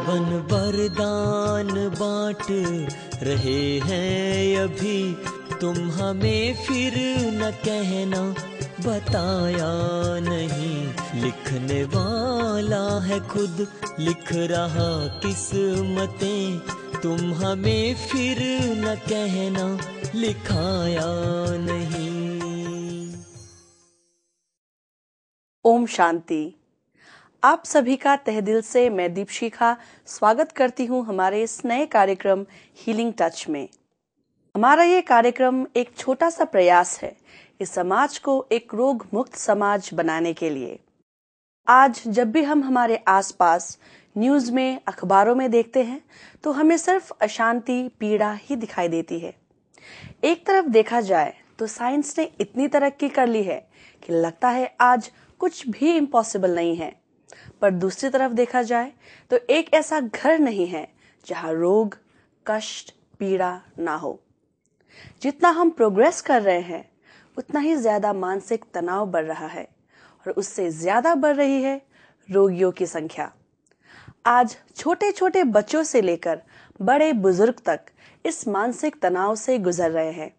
जीवन वरदान बांट रहे हैं अभी, तुम हमें फिर न कहना बताया नहीं। लिखने वाला है खुद लिख रहा किस्मतें, तुम हमें फिर न कहना लिखाया नहीं। ओम शांति। आप सभी का तहे दिल से मैं दीपशिखा स्वागत करती हूँ हमारे इस नए कार्यक्रम हीलिंग टच में। हमारा ये कार्यक्रम एक छोटा सा प्रयास है इस समाज को एक रोग मुक्त समाज बनाने के लिए। आज जब भी हम हमारे आसपास न्यूज में, अखबारों में देखते हैं तो हमें सिर्फ अशांति, पीड़ा ही दिखाई देती है। एक तरफ देखा जाए तो साइंस ने इतनी तरक्की कर ली है कि लगता है आज कुछ भी इम्पॉसिबल नहीं है, पर दूसरी तरफ देखा जाए तो एक ऐसा घर नहीं है जहां रोग, कष्ट, पीड़ा ना हो। जितना हम प्रोग्रेस कर रहे हैं उतना ही ज्यादा मानसिक तनाव बढ़ रहा है और उससे ज्यादा बढ़ रही है रोगियों की संख्या। आज छोटे छोटे बच्चों से लेकर बड़े बुजुर्ग तक इस मानसिक तनाव से गुजर रहे हैं।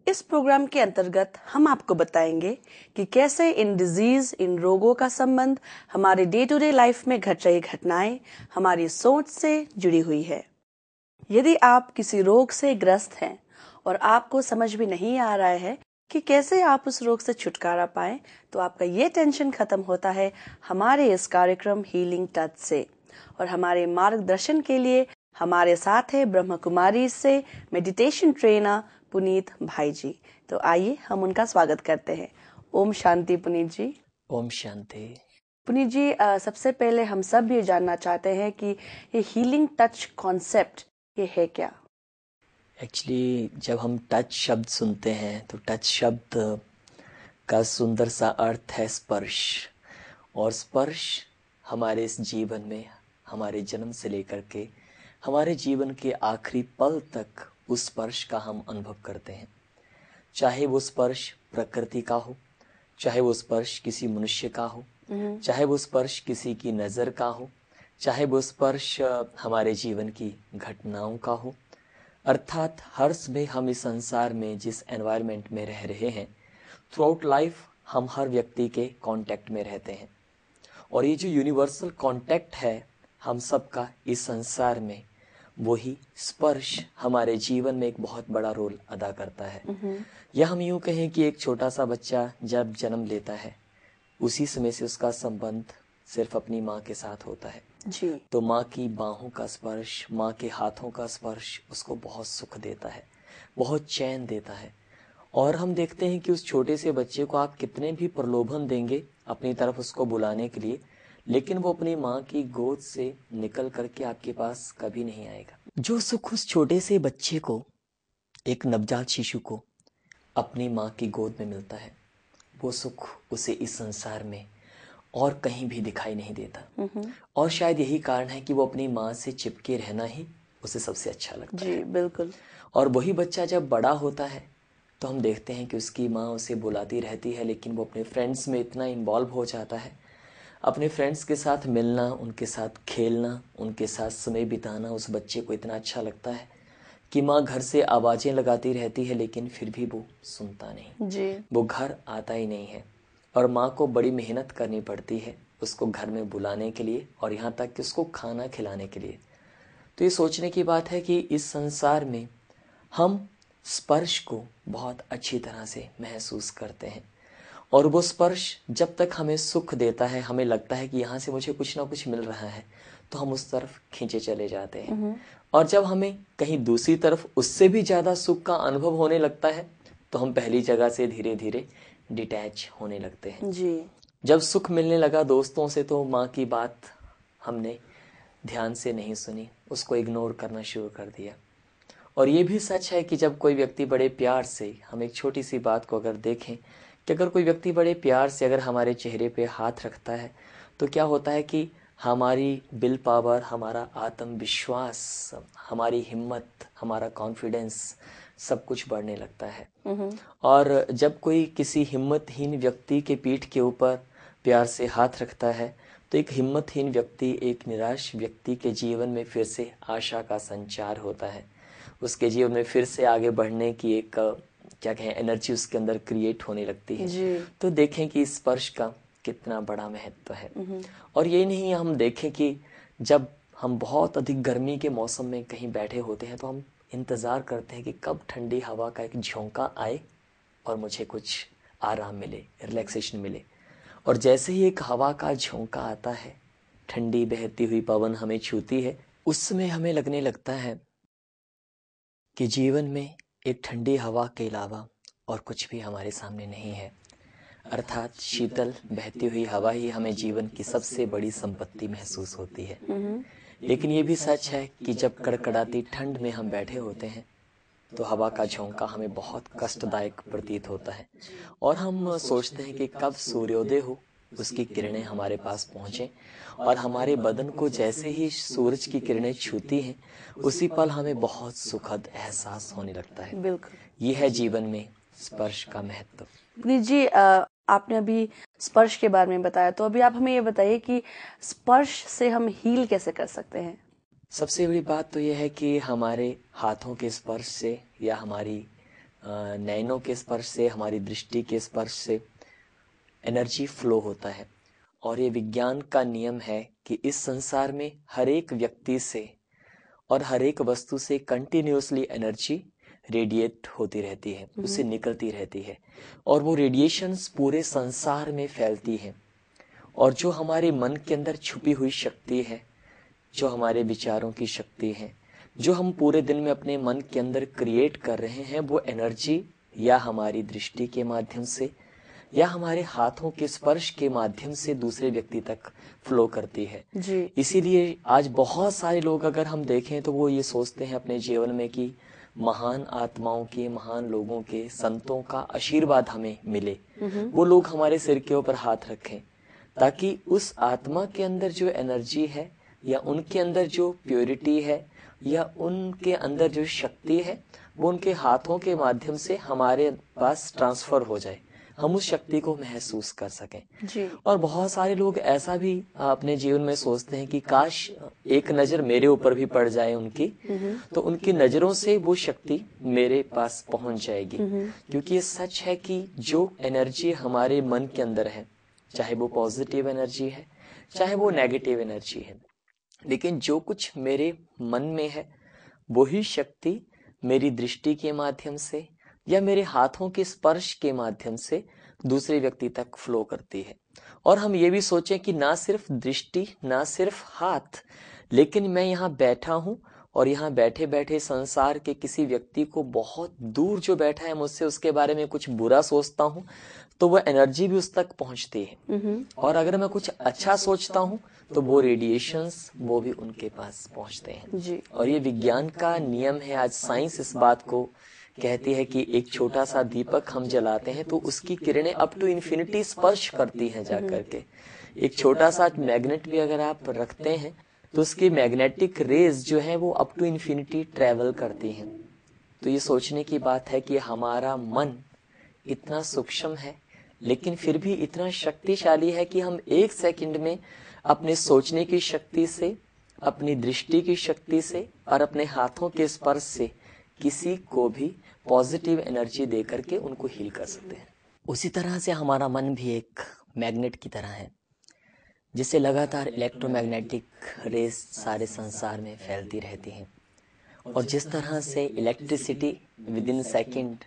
इस प्रोग्राम के अंतर्गत हम आपको बताएंगे कि कैसे इन डिजीज, इन रोगों का संबंध हमारे डे टू डे लाइफ में घट रही घटनाएं हमारी सोच से जुड़ी हुई है। यदि आप किसी रोग से ग्रस्त हैं और आपको समझ भी नहीं आ रहा है कि कैसे आप उस रोग से छुटकारा पाएं, तो आपका ये टेंशन खत्म होता है हमारे इस कार्यक्रम हीलिंग टच से। और हमारे मार्गदर्शन के लिए हमारे साथ है ब्रह्म कुमारी से मेडिटेशन ट्रेनर पुनीत भाई जी। तो आइए हम उनका स्वागत करते हैं। ओम शांति पुनीत जी। ओम शांति। पुनीत जी, सबसे पहले हम सब ये जानना चाहते हैं कि ये हीलिंग टच कॉन्सेप्ट ये है क्या? एक्चुअली जब हम टच शब्द सुनते हैं तो टच शब्द का सुंदर सा अर्थ है स्पर्श। और स्पर्श हमारे इस जीवन में, हमारे जन्म से लेकर के हमारे जीवन के आखिरी पल तक उस स्पर्श का हम अनुभव करते हैं। चाहे वो स्पर्श प्रकृति का हो, चाहे वो स्पर्श किसी मनुष्य का हो, चाहे वो स्पर्श किसी की नज़र का हो, चाहे वो स्पर्श हमारे जीवन की घटनाओं का हो। अर्थात हर समय हम इस संसार में जिस एनवायरनमेंट में रह रहे हैं, थ्रू आउट लाइफ हम हर व्यक्ति के कांटेक्ट में रहते हैं। और ये जो यूनिवर्सल कांटेक्ट है हम सबका इस संसार में, वही स्पर्श हमारे जीवन में एक बहुत बड़ा रोल अदा करता है। या हम यूं कहें कि एक छोटा सा बच्चा जब जन्म लेता है उसी समय से उसका संबंध सिर्फ अपनी माँ के साथ होता है जी। तो माँ की बाहों का स्पर्श, माँ के हाथों का स्पर्श उसको बहुत सुख देता है, बहुत चैन देता है। और हम देखते हैं कि उस छोटे से बच्चे को आप कितने भी प्रलोभन देंगे अपनी तरफ उसको बुलाने के लिए, लेकिन वो अपनी माँ की गोद से निकल करके आपके पास कभी नहीं आएगा। जो सुख उस छोटे से बच्चे को, एक नवजात शिशु को अपनी माँ की गोद में मिलता है, वो सुख उसे इस संसार में और कहीं भी दिखाई नहीं देता। और शायद यही कारण है कि वो अपनी माँ से चिपके रहना ही उसे सबसे अच्छा लगता है। जी बिल्कुल। और वही बच्चा जब बड़ा होता है तो हम देखते हैं कि उसकी माँ उसे बुलाती रहती है, लेकिन वो अपने फ्रेंड्स में इतना इन्वॉल्व हो जाता है। अपने फ्रेंड्स के साथ मिलना, उनके साथ खेलना, उनके साथ समय बिताना उस बच्चे को इतना अच्छा लगता है कि माँ घर से आवाज़ें लगाती रहती है, लेकिन फिर भी वो सुनता नहीं जी। वो घर आता ही नहीं है। और माँ को बड़ी मेहनत करनी पड़ती है उसको घर में बुलाने के लिए और यहाँ तक कि उसको खाना खिलाने के लिए। तो ये सोचने की बात है कि इस संसार में हम स्पर्श को बहुत अच्छी तरह से महसूस करते हैं। और वो स्पर्श जब तक हमें सुख देता है, हमें लगता है कि यहाँ से मुझे कुछ ना कुछ मिल रहा है, तो हम उस तरफ खींचे चले जाते हैं। और जब हमें कहीं दूसरी तरफ उससे भी ज़्यादा सुख का अनुभव होने लगता है तो हम पहली जगह से धीरे धीरे डिटैच होने लगते हैं। जी। जब सुख मिलने लगा दोस्तों से तो माँ की बात हमने ध्यान से नहीं सुनी, उसको इग्नोर करना शुरू कर दिया। और ये भी सच है कि जब कोई व्यक्ति बड़े प्यार से, हम एक छोटी सी बात को अगर देखें कि अगर कोई व्यक्ति बड़े प्यार से अगर हमारे चेहरे पे हाथ रखता है तो क्या होता है कि हमारी विल पावर, हमारा आत्मविश्वास, हमारी हिम्मत, हमारा कॉन्फिडेंस सब कुछ बढ़ने लगता है। और जब कोई किसी हिम्मतहीन व्यक्ति के पीठ के ऊपर प्यार से हाथ रखता है तो एक हिम्मतहीन व्यक्ति, एक निराश व्यक्ति के जीवन में फिर से आशा का संचार होता है, उसके जीवन में फिर से आगे बढ़ने की एक क्या कहें एनर्जी उसके अंदर क्रिएट होने लगती है जी। तो देखें कि स्पर्श का कितना बड़ा महत्व है। और ये नहीं हम देखें कि जब हम बहुत अधिक गर्मी के मौसम में कहीं बैठे होते हैं तो हम इंतज़ार करते हैं कि कब ठंडी हवा का एक झोंका आए और मुझे कुछ आराम मिले, रिलैक्सेशन मिले। और जैसे ही एक हवा का झोंका आता है, ठंडी बहती हुई पवन हमें छूती है, उस समय हमें लगने लगता है कि जीवन में एक ठंडी हवा के अलावा और कुछ भी हमारे सामने नहीं है। अर्थात शीतल बहती हुई हवा ही हमें जीवन की सबसे बड़ी संपत्ति महसूस होती है। लेकिन ये भी सच है कि जब कड़कड़ाती ठंड में हम बैठे होते हैं तो हवा का झोंका हमें बहुत कष्टदायक प्रतीत होता है और हम सोचते हैं कि कब सूर्योदय हो, उसकी किरणें हमारे पास पहुंचे और हमारे बदन को जैसे ही सूरज की किरणें छूती हैं उसी पल हमें बहुत सुखद एहसास होने लगता है। बिल्कुल। ये है जीवन में स्पर्श का महत्व। पुनीत जी, आपने अभी स्पर्श के बारे में बताया, तो अभी आप हमें ये बताइए कि स्पर्श से हम हील कैसे कर सकते हैं। सबसे बड़ी बात तो यह है कि हमारे हाथों के स्पर्श से या हमारी नैनों के स्पर्श से, हमारी दृष्टि के स्पर्श से एनर्जी फ्लो होता है। और ये विज्ञान का नियम है कि इस संसार में हर एक व्यक्ति से और हर एक वस्तु से कंटिन्यूसली एनर्जी रेडिएट होती रहती है, उससे निकलती रहती है और वो रेडिएशंस पूरे संसार में फैलती है। और जो हमारे मन के अंदर छुपी हुई शक्ति है, जो हमारे विचारों की शक्ति है, जो हम पूरे दिन में अपने मन के अंदर क्रिएट कर रहे हैं, वो एनर्जी या हमारी दृष्टि के माध्यम से या हमारे हाथों के स्पर्श के माध्यम से दूसरे व्यक्ति तक फ्लो करती है जी। इसीलिए आज बहुत सारे लोग अगर हम देखें तो वो ये सोचते हैं अपने जीवन में कि महान आत्माओं के, महान लोगों के, संतों का आशीर्वाद हमें मिले, वो लोग हमारे सिर के ऊपर हाथ रखें ताकि उस आत्मा के अंदर जो एनर्जी है या उनके अंदर जो प्योरिटी है या उनके अंदर जो शक्ति है वो उनके हाथों के माध्यम से हमारे पास ट्रांसफर हो जाए, हम उस शक्ति को महसूस कर सकें जी। और बहुत सारे लोग ऐसा भी अपने जीवन में सोचते हैं कि काश एक नजर मेरे ऊपर भी पड़ जाए उनकी, तो उनकी नजरों से वो शक्ति मेरे पास पहुंच जाएगी। क्योंकि ये सच है कि जो एनर्जी हमारे मन के अंदर है, चाहे वो पॉजिटिव एनर्जी है चाहे वो नेगेटिव एनर्जी है, लेकिन जो कुछ मेरे मन में है वही शक्ति मेरी दृष्टि के माध्यम से या मेरे हाथों के स्पर्श के माध्यम से दूसरे व्यक्ति तक फ्लो करती है। और हम ये भी सोचें कि ना सिर्फ दृष्टि, ना सिर्फ हाथ, लेकिन मैं यहाँ बैठा हूँ और यहाँ बैठे बैठे संसार के किसी व्यक्ति को बहुत दूर जो बैठा है मुझसे उसके बारे में कुछ बुरा सोचता हूँ तो वह एनर्जी भी उस तक पहुँचती है। और अगर मैं कुछ अच्छा सोचता हूँ तो वो रेडिएशंस वो भी उनके पास पहुँचते हैं जी। और ये विज्ञान का नियम है। आज साइंस इस बात को कहती है कि एक छोटा सा दीपक हम जलाते हैं तो उसकी किरणें अप टू इन्फिनिटी स्पर्श करती हैं जाकर के। एक छोटा सा मैग्नेट भी अगर आप रखते हैं तो उसकी मैग्नेटिक रेज जो है वो अप टू इन्फिनिटी ट्रेवल करती हैं। तो ये सोचने की बात है कि हमारा मन इतना सूक्ष्म है लेकिन फिर भी इतना शक्तिशाली है कि हम एक सेकंड में अपने सोचने की शक्ति से, अपनी दृष्टि की शक्ति से और अपने हाथों के स्पर्श से किसी को भी पॉजिटिव एनर्जी दे करके उनको हील कर सकते हैं। उसी तरह से हमारा मन भी एक मैग्नेट की तरह है जिससे लगातार इलेक्ट्रोमैग्नेटिक रेस सारे संसार में फैलती रहती हैं और जिस तरह से इलेक्ट्रिसिटी विद इन सेकेंड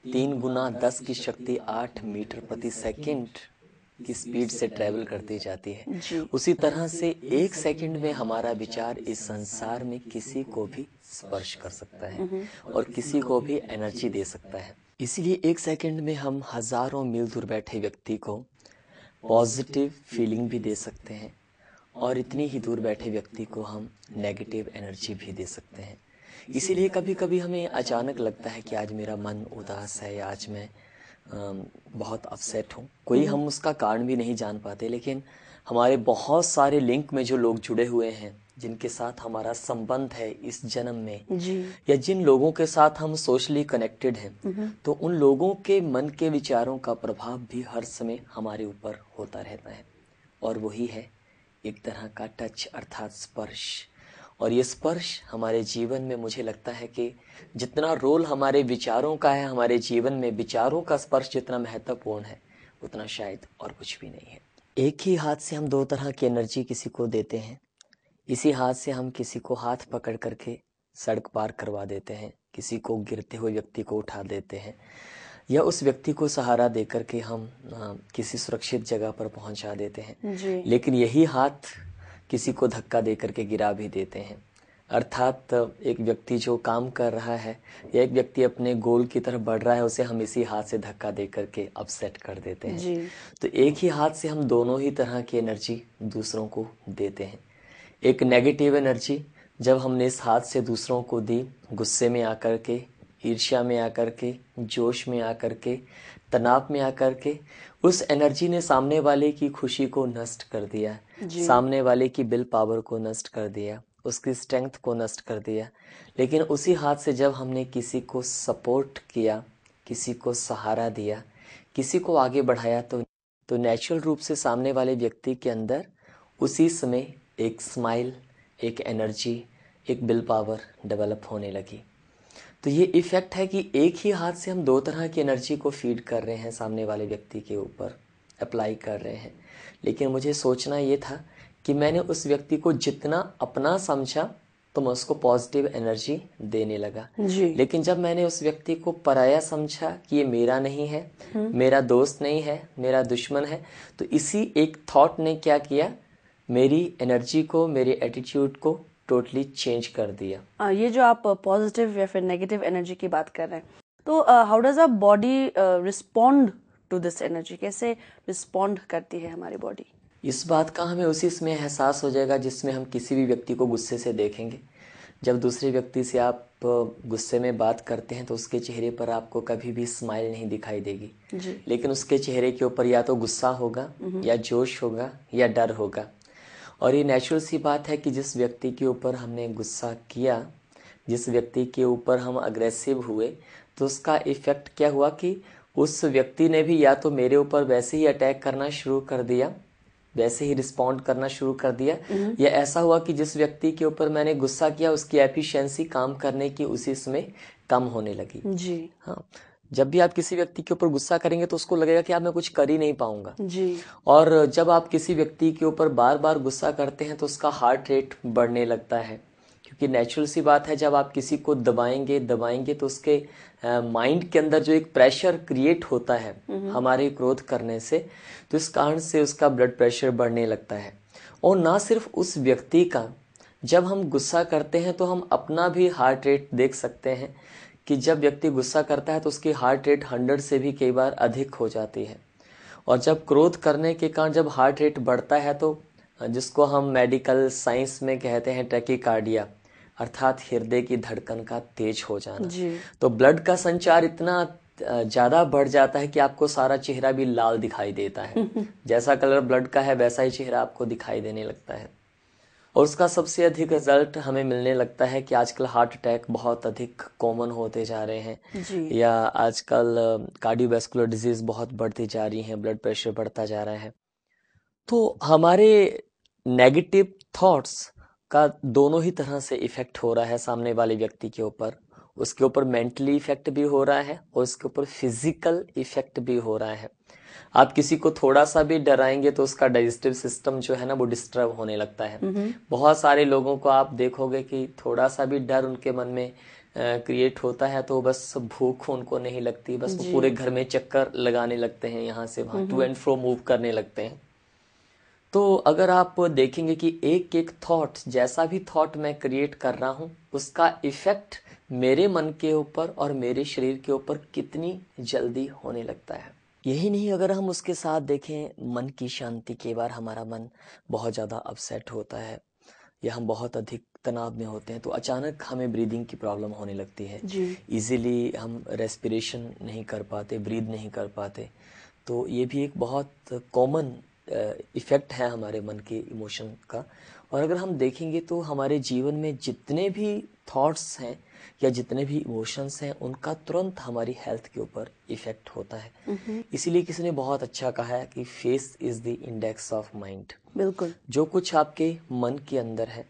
3 गुना 10 की शक्ति 8 मीटर प्रति सेकेंड की स्पीड से ट्रेवल करती जाती है, उसी तरह से एक सेकंड में हमारा विचार इस संसार में किसी को भी स्पर्श कर सकता है और किसी को भी एनर्जी दे सकता है। इसीलिए एक सेकंड में हम हजारों मील दूर बैठे व्यक्ति को पॉजिटिव फीलिंग भी दे सकते हैं और इतनी ही दूर बैठे व्यक्ति को हम नेगेटिव एनर्जी भी दे सकते हैं। इसीलिए कभी कभी हमें अचानक लगता है कि आज मेरा मन उदास है या आज मैं बहुत अपसेट हूँ, कोई हम उसका कारण भी नहीं जान पाते, लेकिन हमारे बहुत सारे लिंक में जो लोग जुड़े हुए हैं जिनके साथ हमारा संबंध है इस जन्म में जी। या जिन लोगों के साथ हम सोशली कनेक्टेड हैं तो उन लोगों के मन के विचारों का प्रभाव भी हर समय हमारे ऊपर होता रहता है और वही है एक तरह का टच अर्थात स्पर्श। और ये स्पर्श हमारे जीवन में मुझे लगता है कि जितना रोल हमारे विचारों का है हमारे जीवन में, विचारों का स्पर्श जितना महत्वपूर्ण है उतना शायद और कुछ भी नहीं है। एक ही हाथ से हम दो तरह की एनर्जी किसी को देते हैं। इसी हाथ से हम किसी को हाथ पकड़ करके सड़क पार करवा देते हैं, किसी को गिरते हुए व्यक्ति को उठा देते हैं, या उस व्यक्ति को सहारा देकर के हम किसी सुरक्षित जगह पर पहुंचा देते हैं जी। लेकिन यही हाथ किसी को धक्का देकर के गिरा भी देते हैं। अर्थात एक व्यक्ति जो काम कर रहा है या एक व्यक्ति अपने गोल की तरफ बढ़ रहा है उसे हम इसी हाथ से धक्का दे करके अपसेट कर देते हैं। जी। तो एक ही हाथ से हम दोनों ही तरह की एनर्जी दूसरों को देते हैं। एक नेगेटिव एनर्जी जब हमने इस हाथ से दूसरों को दी, गुस्से में आकर के, ईर्ष्या में आकर के, जोश में आकर के, तनाव में आकर के, उस एनर्जी ने सामने वाले की खुशी को नष्ट कर दिया, सामने वाले की विल पावर को नष्ट कर दिया, उसकी स्ट्रेंथ को नष्ट कर दिया। लेकिन उसी हाथ से जब हमने किसी को सपोर्ट किया, किसी को सहारा दिया, किसी को आगे बढ़ाया तो नेचुरल रूप से सामने वाले व्यक्ति के अंदर उसी समय एक स्माइल, एक एनर्जी, एक विल पावर डेवलप होने लगी। तो ये इफेक्ट है कि एक ही हाथ से हम दो तरह की एनर्जी को फीड कर रहे हैं, सामने वाले व्यक्ति के ऊपर अप्लाई कर रहे हैं। लेकिन मुझे सोचना ये था कि मैंने उस व्यक्ति को जितना अपना समझा तो मैं उसको पॉजिटिव एनर्जी देने लगा। लेकिन जब मैंने उस व्यक्ति को पराया समझा कि ये मेरा नहीं है, मेरा दोस्त नहीं है, मेरा दुश्मन है, तो इसी एक थॉट ने क्या किया, मेरी एनर्जी को, मेरे एटीट्यूड को टोटली चेंज कर दिया। ये जो आप पॉजिटिव या फिर नेगेटिव एनर्जी की बात कर रहे हैं, तो how does a body respond to this energy? कैसे रिस्पॉन्ड करती है हमारी बॉडी? इस बात का हमें उसी समय एहसास हो जाएगा जिसमें हम किसी भी व्यक्ति को गुस्से से देखेंगे। जब दूसरे व्यक्ति से आप गुस्से में बात करते हैं तो उसके चेहरे पर आपको कभी भी स्माइल नहीं दिखाई देगी जी। लेकिन उसके चेहरे के ऊपर या तो गुस्सा होगा या जोश होगा या डर होगा। और ये नेचुरल सी बात है कि जिस व्यक्ति के ऊपर हमने गुस्सा किया, जिस व्यक्ति के ऊपर हम अग्रेसिव हुए, तो उसका इफेक्ट क्या हुआ कि उस व्यक्ति ने भी या तो मेरे ऊपर वैसे ही अटैक करना शुरू कर दिया, वैसे ही रिस्पॉन्ड करना शुरू कर दिया, या ऐसा हुआ कि जिस व्यक्ति के ऊपर मैंने गुस्सा किया उसकी एफिशिएंसी काम करने की उसी समय कम होने लगी। जी। हाँ, जब भी आप किसी व्यक्ति के ऊपर गुस्सा करेंगे तो उसको लगेगा कि आप मैं कुछ कर ही नहीं पाऊंगा। जी। और जब आप किसी व्यक्ति के ऊपर बार बार गुस्सा करते हैं तो उसका हार्ट रेट बढ़ने लगता है, क्योंकि नेचुरल सी बात है जब आप किसी को दबाएंगे तो उसके माइंड के अंदर जो एक प्रेशर क्रिएट होता है हमारे क्रोध करने से, तो इस कारण से उसका ब्लड प्रेशर बढ़ने लगता है। और ना सिर्फ उस व्यक्ति का, जब हम गुस्सा करते हैं तो हम अपना भी हार्ट रेट देख सकते हैं कि जब व्यक्ति गुस्सा करता है तो उसकी हार्ट रेट 100 से भी कई बार अधिक हो जाती है। और जब क्रोध करने के कारण जब हार्ट रेट बढ़ता है तो जिसको हम मेडिकल साइंस में कहते हैं टैकीकार्डिया, अर्थात हृदय की धड़कन का तेज हो जाना, तो ब्लड का संचार इतना ज्यादा बढ़ जाता है कि आपको सारा चेहरा भी लाल दिखाई देता है। जैसा कलर ब्लड का है वैसा ही चेहरा आपको दिखाई देने लगता है। और उसका सबसे अधिक रिजल्ट हमें मिलने लगता है कि आजकल हार्ट अटैक बहुत अधिक कॉमन होते जा रहे हैं, या आजकल कार्डियोवैस्कुलर डिजीज बहुत बढ़ती जा रही है, ब्लड प्रेशर बढ़ता जा रहा है। तो हमारे नेगेटिव थॉट्स का दोनों ही तरह से इफेक्ट हो रहा है सामने वाले व्यक्ति के ऊपर। उसके ऊपर मेंटली इफेक्ट भी हो रहा है और उसके ऊपर फिजिकल इफेक्ट भी हो रहा है। आप किसी को थोड़ा सा भी डराएंगे तो उसका डाइजेस्टिव सिस्टम जो है ना वो डिस्टर्ब होने लगता है। बहुत सारे लोगों को आप देखोगे कि थोड़ा सा भी डर उनके मन में क्रिएट होता है तो बस भूख उनको नहीं लगती, बस वो पूरे घर में चक्कर लगाने लगते हैं, यहाँ से वहां टू एंड फ्रो मूव करने लगते हैं। तो अगर आप देखेंगे कि एक एक थॉट, जैसा भी थॉट मैं क्रिएट कर रहा हूं उसका इफेक्ट मेरे मन के ऊपर और मेरे शरीर के ऊपर कितनी जल्दी होने लगता है। यही नहीं, अगर हम उसके साथ देखें मन की शांति, के बार हमारा मन बहुत ज़्यादा अपसेट होता है या हम बहुत अधिक तनाव में होते हैं तो अचानक हमें ब्रीदिंग की प्रॉब्लम होने लगती है। इजीली हम रेस्पिरेशन नहीं कर पाते, ब्रीद नहीं कर पाते। तो ये भी एक बहुत कॉमन इफ़ेक्ट है हमारे मन के इमोशन का। और अगर हम देखेंगे तो हमारे जीवन में जितने भी थॉट्स हैं या जितने भी इमोशंस हैं उनका तुरंत हमारी हेल्थ के ऊपर इफ़ेक्ट होता है। इसीलिए किसी ने बहुत अच्छा कहा है कि face is the index of mind. बिल्कुल। जो कुछ आपके मन के अंदर है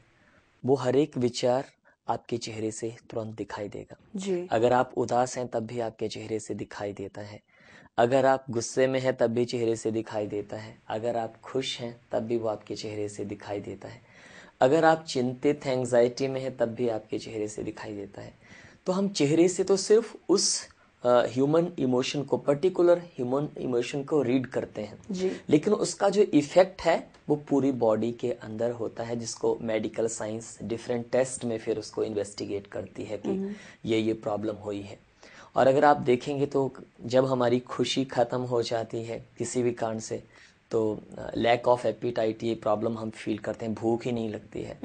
वो हर एक विचार आपके चेहरे से तुरंत दिखाई देगा जी। अगर आप उदास हैं तब भी आपके चेहरे से दिखाई देता है, अगर आप गुस्से में हैं तब भी चेहरे से दिखाई देता है, अगर आप खुश हैं तब भी वो आपके चेहरे से दिखाई देता है, अगर आप चिंतित हैं एंग्जाइटी में हैं तब भी आपके चेहरे से दिखाई देता है। तो हम चेहरे से तो सिर्फ उस ह्यूमन इमोशन को, पर्टिकुलर ह्यूमन इमोशन को रीड करते हैं जी। लेकिन उसका जो इफेक्ट है वो पूरी बॉडी के अंदर होता है, जिसको मेडिकल साइंस डिफरेंट टेस्ट में फिर उसको इन्वेस्टिगेट करती है कि ये प्रॉब्लम हुई है। और अगर आप देखेंगे तो जब हमारी खुशी ख़त्म हो जाती है किसी भी कारण से तो लैक ऑफ एपिटाइट ये प्रॉब्लम हम फील करते हैं, भूख ही नहीं लगती है।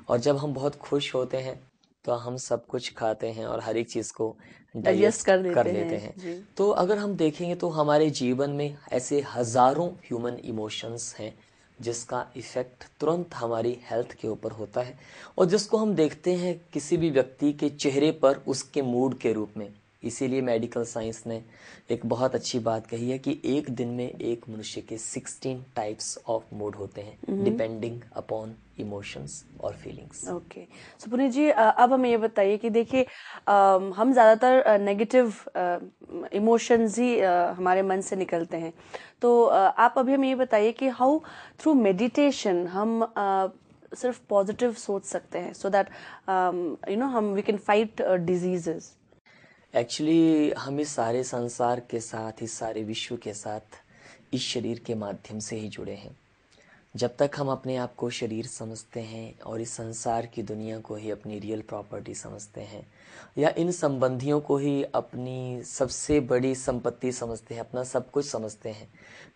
और जब हम बहुत खुश होते हैं तो हम सब कुछ खाते हैं और हर एक चीज़ को डाइजेस्ट कर लेते हैं। तो अगर हम देखेंगे तो हमारे जीवन में ऐसे हज़ारों ह्यूमन इमोशंस हैं जिसका इफ़ेक्ट तुरंत हमारी हेल्थ के ऊपर होता है और जिसको हम देखते हैं किसी भी व्यक्ति के चेहरे पर उसके मूड के रूप में। इसीलिए मेडिकल साइंस ने एक बहुत अच्छी बात कही है कि एक दिन में एक मनुष्य के 16 टाइप्स ऑफ मूड होते हैं डिपेंडिंग अपॉन इमोशंस और फीलिंग्स। ओके, सो पुनीत जी, अब हमें ये बताइए कि देखिए हम ज़्यादातर नेगेटिव इमोशंस ही हमारे मन से निकलते हैं, तो आप अभी हमें ये बताइए कि हाउ थ्रू मेडिटेशन हम सिर्फ पॉजिटिव सोच सकते हैं सो दैट हम we can fight diseases. Actually हम इस सारे संसार के साथ, इस सारे विश्व के साथ इस शरीर के माध्यम से ही जुड़े हैं। जब तक हम अपने आप को शरीर समझते हैं और इस संसार की दुनिया को ही अपनी रियल प्रॉपर्टी समझते हैं या इन संबंधियों को ही अपनी सबसे बड़ी संपत्ति समझते हैं, अपना सब कुछ समझते हैं,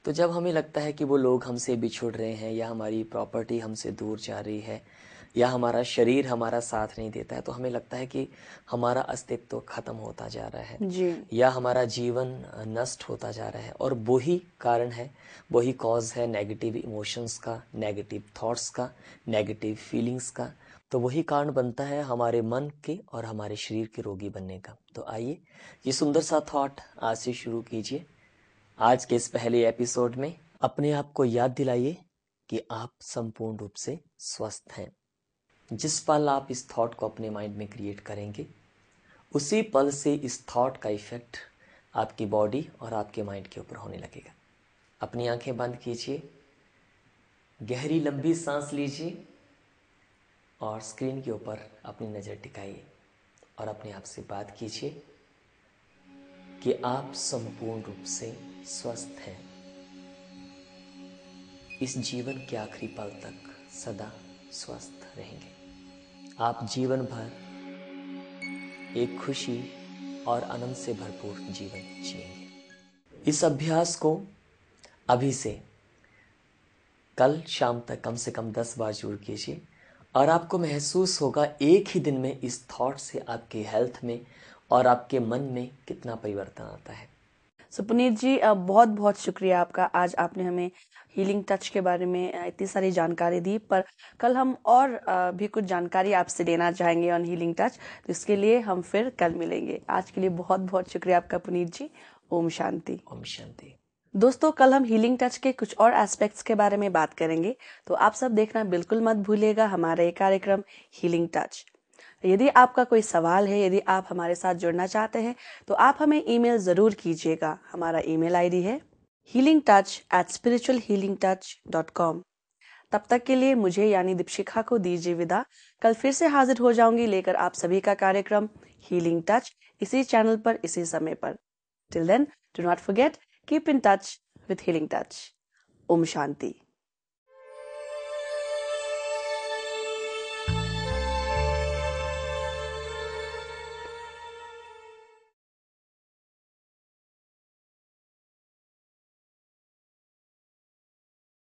तो जब हमें लगता है कि वो लोग हमसे बिछुड़ रहे हैं या हमारी प्रॉपर्टी हमसे दूर जा रही है या हमारा शरीर हमारा साथ नहीं देता है, तो हमें लगता है कि हमारा अस्तित्व खत्म होता जा रहा है जी। या हमारा जीवन नष्ट होता जा रहा है। और वही कारण है, वही कॉज है नेगेटिव इमोशंस का, नेगेटिव थॉट्स का, नेगेटिव फीलिंग्स का। तो वही कारण बनता है हमारे मन के और हमारे शरीर के रोगी बनने का। तो आइए ये सुंदर सा थॉट आज से शुरू कीजिए। आज के इस पहले एपिसोड में अपने आप को याद दिलाइए कि आप संपूर्ण रूप से स्वस्थ हैं। जिस पल आप इस थॉट को अपने माइंड में क्रिएट करेंगे उसी पल से इस थॉट का इफेक्ट आपकी बॉडी और आपके माइंड के ऊपर होने लगेगा। अपनी आंखें बंद कीजिए, गहरी लंबी सांस लीजिए और स्क्रीन के ऊपर अपनी नज़र टिकाइए और अपने आप से बात कीजिए कि आप संपूर्ण रूप से स्वस्थ हैं। इस जीवन के आखिरी पल तक सदा स्वस्थ रहेंगे। आप जीवन भर एक खुशी और आनंद से भरपूर जीवन जिएंगे। इस अभ्यास को अभी से कल शाम तक कम से कम 10 बार जरूर कीजिए और आपको महसूस होगा एक ही दिन में इस थॉट से आपके हेल्थ में और आपके मन में कितना परिवर्तन आता है। सो पुनीत जी, बहुत बहुत शुक्रिया आपका। आज आपने हमें हीलिंग टच के बारे में इतनी सारी जानकारी दी, पर कल हम और भी कुछ जानकारी आपसे लेना चाहेंगे ऑन हीलिंग टच, तो इसके लिए हम फिर कल मिलेंगे। आज के लिए बहुत बहुत शुक्रिया आपका पुनीत जी। ओम शांति। ओम शांति। दोस्तों, कल हम हीलिंग टच के कुछ और एस्पेक्ट्स के बारे में बात करेंगे, तो आप सब देखना बिल्कुल मत भूलिएगा हमारा ये कार्यक्रम हीलिंग टच। यदि आपका कोई सवाल है, यदि आप हमारे साथ जुड़ना चाहते हैं, तो आप हमें ईमेल जरूर कीजिएगा। हमारा ईमेल आईडी है healingtouch@spiritualhealingtouch.com। तब तक के लिए मुझे यानी दीपशिखा को दीजिए विदा। कल फिर से हाजिर हो जाऊंगी लेकर आप सभी का कार्यक्रम हीलिंग टच, इसी चैनल पर, इसी समय पर। Till then, do not forget, keep in touch with healing touch. ओम शांति।